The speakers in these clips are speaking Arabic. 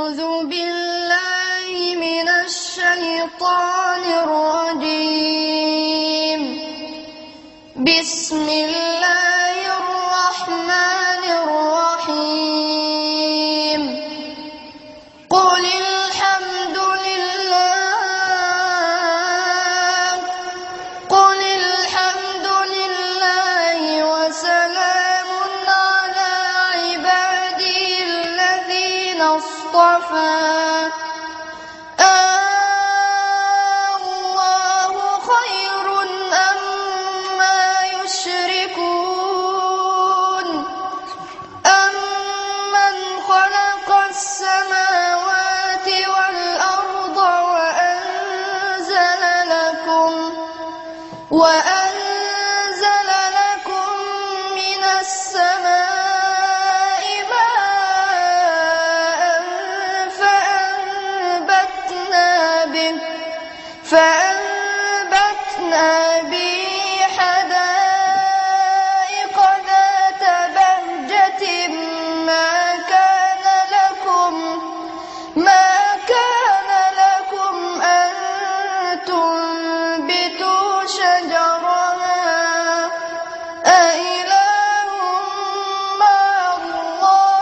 أعوذ بالله من الشيطان الرجيم. بسم الله الرحمن الرحيم. قل الحمد لله وسلام على عباده الذين اصطفى. الله خير أما يشركون. أمن خلق السماوات والأرض وأنزل لكم من السماء ماء فأنبتنا به حدائق ذات بهجة ما كان لكم أن تنبتوا شجرها. أإله مع الله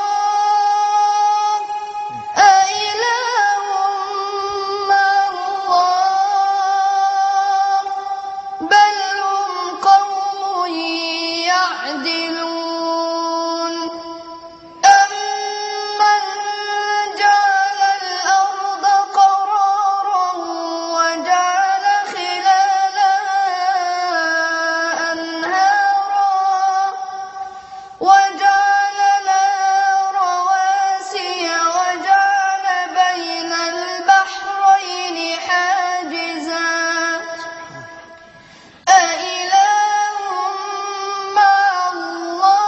بل هم قوم يعدلون. أمن جعل الأرض قرارا وجعل خلالها أنهارا وجعل لها رواسي وجعل بين البحرين حاجزا. أإله مع الله